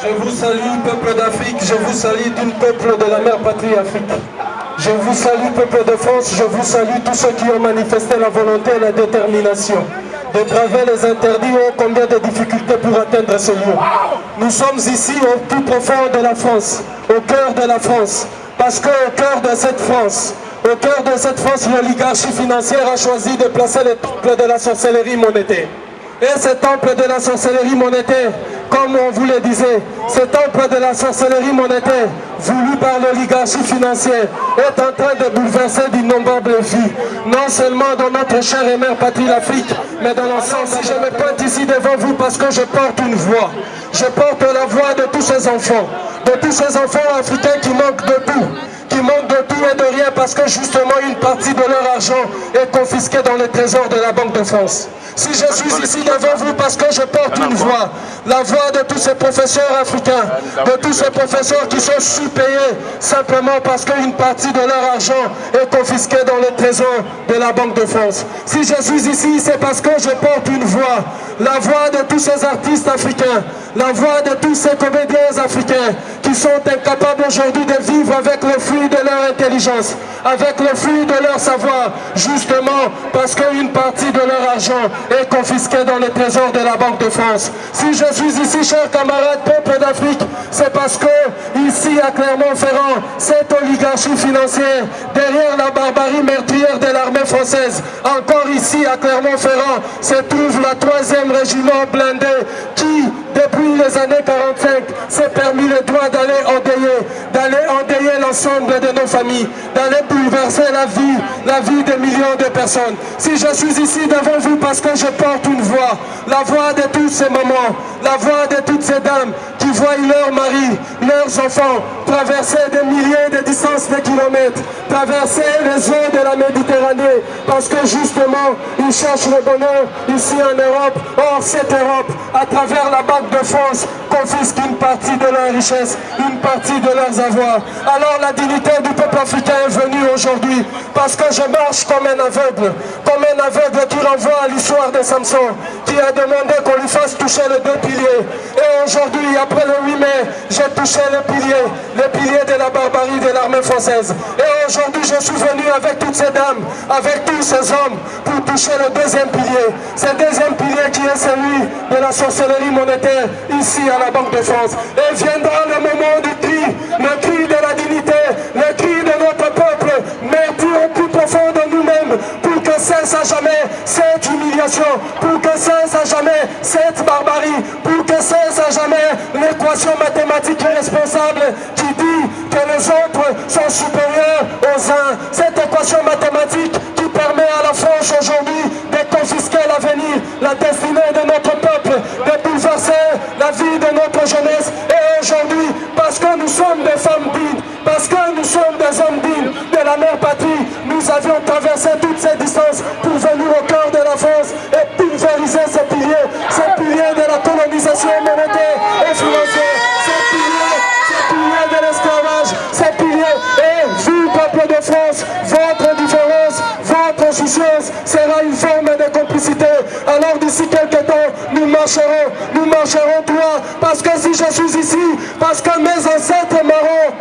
Je vous salue, peuple d'Afrique, je vous salue d'une peuple de la mère patrie Afrique. Je vous salue, peuple de France, je vous salue tous ceux qui ont manifesté la volonté et la détermination de braver les interdits ô combien de difficultés pour atteindre ce lieu. Nous sommes ici au plus profond de la France, au cœur de la France, parce qu'au cœur de cette France, l'oligarchie financière a choisi de placer les temples de la sorcellerie monétaire. Et ce temple de la sorcellerie monétaire, comme on vous le disait, ce temple de la sorcellerie monétaire, voulu par l'oligarchie financière, est en train de bouleverser d'innombrables vies, non seulement dans notre chère et mère patrie l'Afrique, mais dans l'ensemble. Si je me pointe ici devant vous parce que je porte une voix, je porte la voix de tous ces enfants africains qui manquent de tout. Qui manquent de tout et de rien parce que justement une partie de leur argent est confisquée dans les trésors de la Banque de France. Si je suis ici devant vous parce que je porte une voix, la voix de tous ces professeurs africains, de tous ces professeurs qui sont sous-payés simplement parce qu'une partie de leur argent est confisquée dans les trésors de la Banque de France. Si je suis ici, c'est parce que je porte une voix, la voix de tous ces artistes africains, la voix de tous ces comédiens africains qui sont incapables aujourd'hui de vivre avec le fruit de leur intelligence, avec le fruit de leur savoir, justement parce qu'une partie de leur argent est confisquée dans les trésors de la Banque de France. Si je suis ici, chers camarades, peuple d'Afrique, c'est parce que ici à Clermont-Ferrand, cette oligarchie financière, derrière la barbarie meurtrière de l'armée française, encore ici à Clermont-Ferrand, se trouve la 3e régiment blindé qui, depuis les années 45, s'est permis le droit d'aller endayer l'ensemble de nos familles, d'aller bouleverser la vie de millions de personnes. Si je suis ici devant vous parce que je porte une voix, la voix de tous ces mamans, la voix de toutes ces dames qui voient leurs maris, leurs enfants traverser des milliers de distances de kilomètres, traverser les eaux de la Méditerranée, parce que justement, ils cherchent le bonheur ici en Europe. Or, cette Europe, à travers la Banque de France, confisque une partie de leur richesse, une partie de leurs avoirs. Alors la dignité du peuple africain est venue aujourd'hui, parce que je marche comme un aveugle qui renvoie à l'histoire de Samson, qui a demandé qu'on lui fasse toucher les 2 piliers. Et aujourd'hui, après le 8 mai, j'ai touché les piliers de la barbarie de l'armée française. Et aujourd'hui, je suis venu avec toutes ces dames, avec tous ces hommes, pour toucher le 2e pilier. Ce 2e pilier qui est celui de la sorcellerie monétaire, ici à la Banque de France. Et viendra le moment du cri, le cri de la dignité, le cri de notre peuple, meurtri au plus profond de nous-mêmes, pour que cesse à jamais cette humiliation, pour que cesse à jamais cette barbarie, pour que cesse à jamais l'équation mathématique irresponsable qui dit que les autres sont supérieurs aux uns. Cette équation mathématique qui permet à la France aujourd'hui de confisquer l'avenir, la destinée de notre peuple, de bouleverser la vie de notre jeunesse. Et aujourd'hui, parce que nous sommes des femmes dignes, parce que nous sommes des hommes dignes de la mère patrie, nous avions traversé toutes ces distances pour venir au cœur de la France et pulvériser ces piliers de la colonisation monétaire et financière, ces piliers de l'esclavage, ces piliers. Et vous, peuple de France, votre indifférence, votre insouciance sera une forme de complicité. Alors d'ici quelques temps, nous marcherons droit, parce que si je suis ici, parce que mes ancêtres marrons,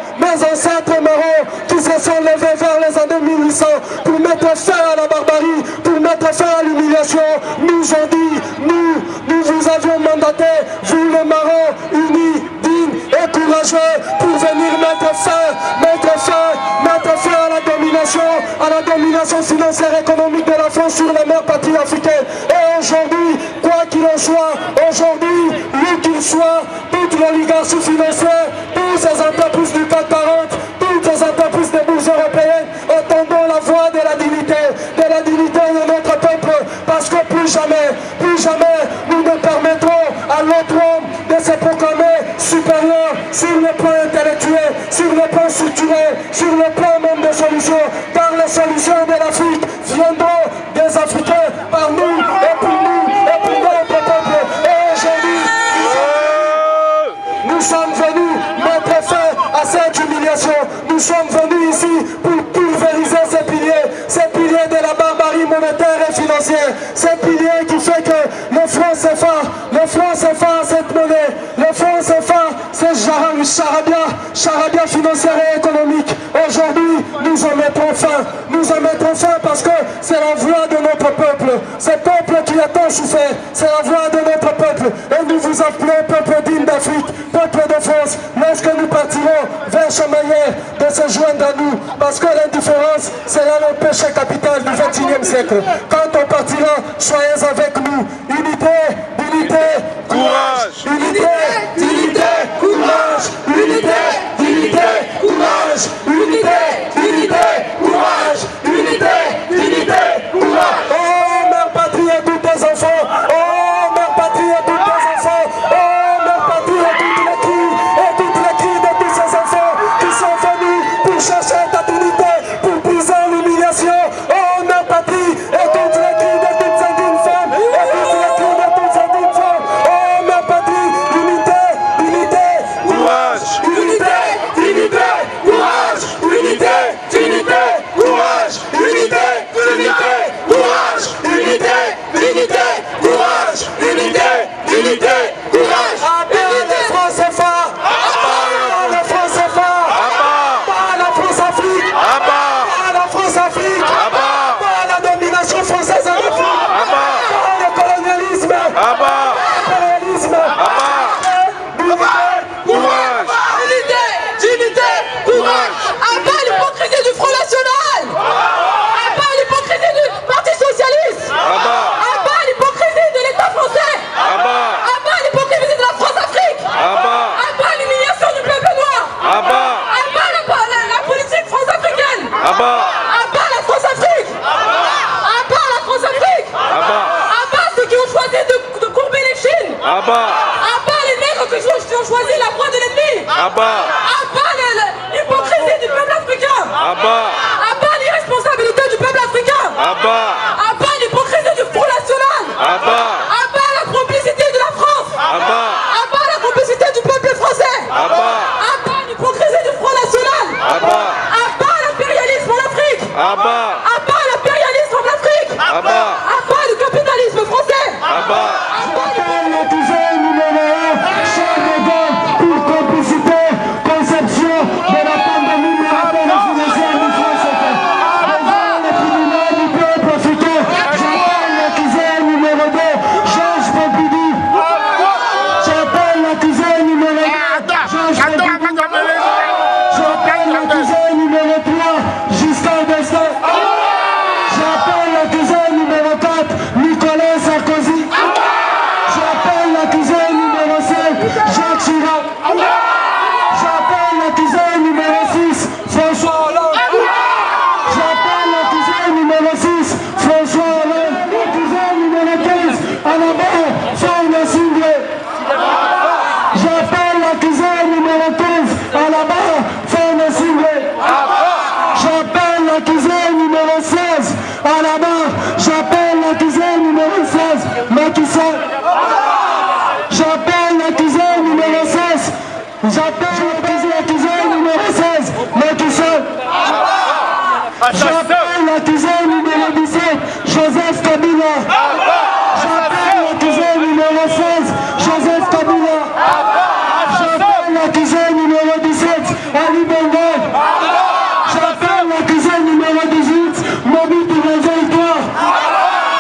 qui se sont levés vers les années 1800 pour mettre fin à la barbarie, pour mettre fin à l'humiliation, nous ont dit, nous vous avions mandaté, vous les marrons, unis, dignes et courageux, pour venir mettre fin à la domination financière et économique de la France sur la mère patrie africaine. Et aujourd'hui, quoi qu'il en soit, aujourd'hui, où qu'il soit, toute l'oligarchie financière, toutes ces entreprises du CAC 40, toutes ces entreprises des bourses européennes, entendons la voix de la dignité de notre peuple, parce que plus jamais, nous ne permettrons à l'autre homme de se proclamer supérieur sur le plan intellectuel, sur le plan structurel, sur le plan même des solutions, car les solutions de l'Afrique viendront des Africains, par nous et pour nous et pour notre peuple. Et aujourd'hui, nous sommes venus mettre fin à cette humiliation. Nous sommes venus ici pour pulvériser ces piliers de la barbarie monétaire et financière, ces piliers qui fait que le franc CFA, cette monnaie, le franc CFA, c'est charabia financière et économique. Aujourd'hui, nous en mettrons fin parce que c'est la voix de notre peuple, ce peuple qui a tant souffert, c'est la voix de notre peuple. Et nous vous appelons peuple digne d'Afrique, peuple de France, lorsque nous partirons vers Chamaillère, de se joindre à nous, parce que l'indifférence, c'est là le péché capital du XXIe siècle. Quand on partira, soyez avec nous. Unité, courage. Unité, courage. Unité, courage. Unité, courage. Unité, courage. Oh, mère patrie et tous tes enfants. Oh, mère patrie et tous tes enfants. Oh, mère patrie et toutes les cris de tous ces enfants qui sont venus pour chercher ta dignité, pour briser l'humiliation. Oh, mère patrie et toutes les cris de toutes ces dignes femmes et tous les cris de toutes ces dignes femmes. Oh, mère patrie, unité, courage. Unité, courage. Unité, courage. Unité, courage. Unité, courage. Appelle les Français forts. Appelle les Français forts. Appelle la France-Afrique. Appelle la France-Afrique. Appelle la domination française en Afrique. Appelle le colonialisme. L'impérialisme. Courage. Unité, courage. Appelle l'hypocrisie du Front National. Appelle l'hypocrisie du Parti Socialiste. Appelle l'hypocrisie de l'État français. Appelle l'hypocrisie de la France-Afrique. Appelle l'humiliation du peuple noir. Appelle la politique france-africaine. Appelle la France-Afrique. Appelle la France-Afrique. Appelle ceux qui ont choisi de courber les chines. Appelle les nègres qui ont choisi la voie de l'ennemi. Appelle l'hypocrisie du peuple africain. Appelle l'irresponsabilité du peuple africain. Appelle l'hypocrisie du Front National. Appelle la complicité de la France. Appelle la complicité du peuple français. Appelle l'hypocrisie du Front National. Appelle l'impérialisme en Afrique. Appelle l'impérialisme en Afrique. Appelle le capitalisme français. J'appelle le cousin numéro 1, Charles de Gaulle, pour complicité, conception de la pandémie militaire financière du franc CFA. Devant les criminels du peuple africain, j'appelle le cousin numéro 2, Georges Pompidou. J'appelle le cousin numéro 2, Georges Pompidou. J'appelle le cousin numéro 3, Giscard d'Estaing. J'appelle le cousin numéro 4, Nicolas Sarkozy. J'appelle le cousin numéro 5, Jacques Chirac. J'appelle le cousin numéro 6, François Hollande. J'appelle le cousin numéro 6, François Hollande. Le cousin numéro 15, à la barre, Fauna Singlé. J'appelle le cousin numéro 15, à la barre, Fauna Singlé. J'appelle le cousin numéro 16, à la barre. J'appelle le cousin numéro 16, Macky Sall. J'appelle le cousin numéro 16. J'appelle le cousin numéro 16, Macky Sall. J'appelle le cousin numéro 17, Joseph Kabila. J'appelle le cousin numéro 16, Joseph Kabila. J'appelle le cousin numéro 17, Ali Bongo. J'appelle le cousin numéro 18, Mobutu Réveille-toi.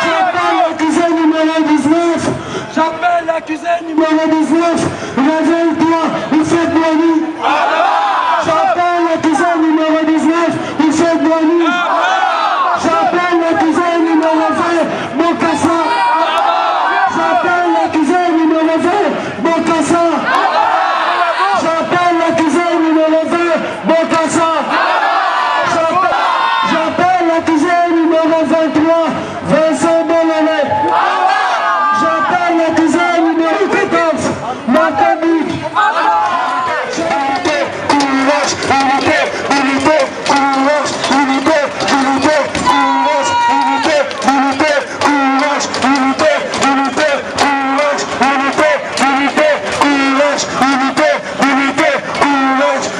J'appelle le cousin numéro 19. J'appelle l'accusé numéro 19. Réveille-toi, il fait de la nuit. J'appelle l'accusé numéro 19. Il fait de la nuit. J'appelle l'accusé numéro 20. Bokassa. J'appelle l'accusé numéro 20. Bokassa. J'appelle l'accusé numéro 20. Bokassa. J'appelle l'accusé numéro 23. Vincent Bolloré. J'appelle l'accusé numéro 14. Matabik.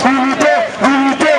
Unité,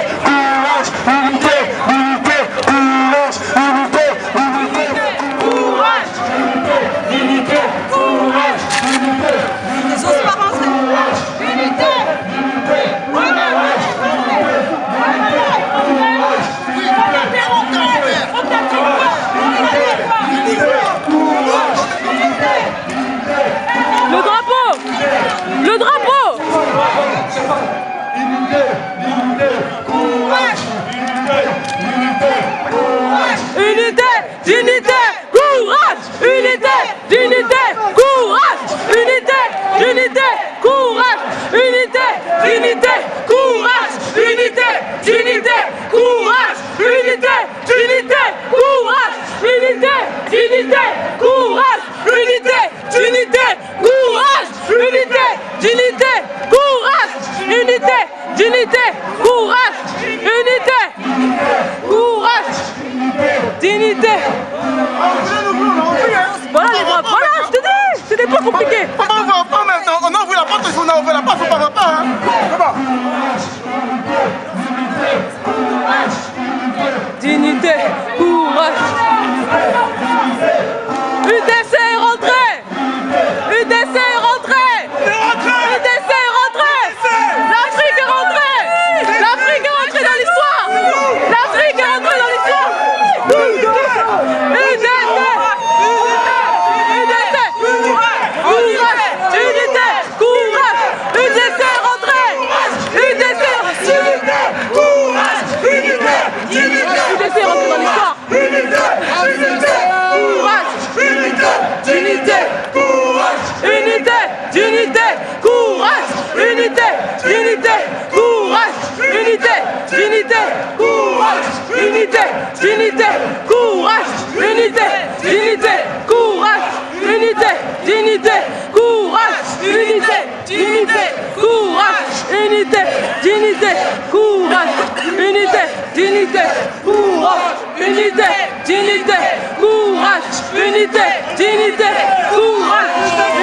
dignité, courage, unité, dignité, courage, unité, dignité, courage, unité, dignité, courage, unité, dignité, courage, unité, dignité, courage, unité, dignité, courage, unité, dignité, courage, unité, dignité, courage,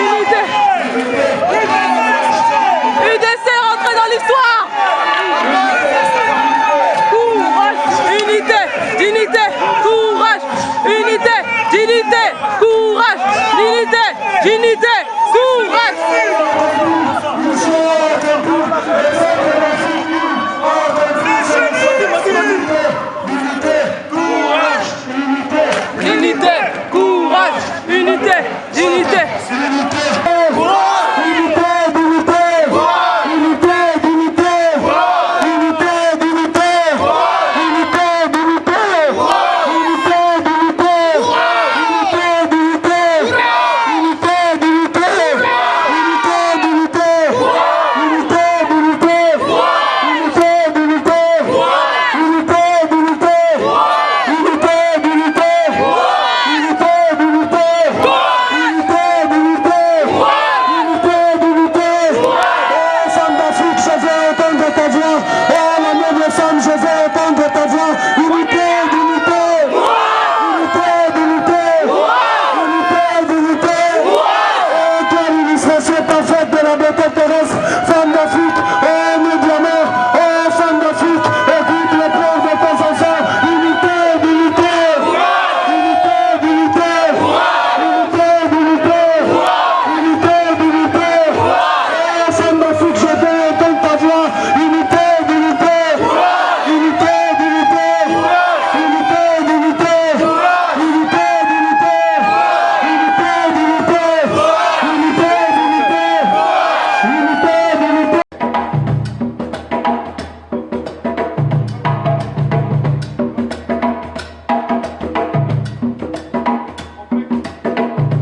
unité. UDC rentré dans l'histoire. Courage, unité, dignité, courage, unité, dignité, courage, dignité, dignité.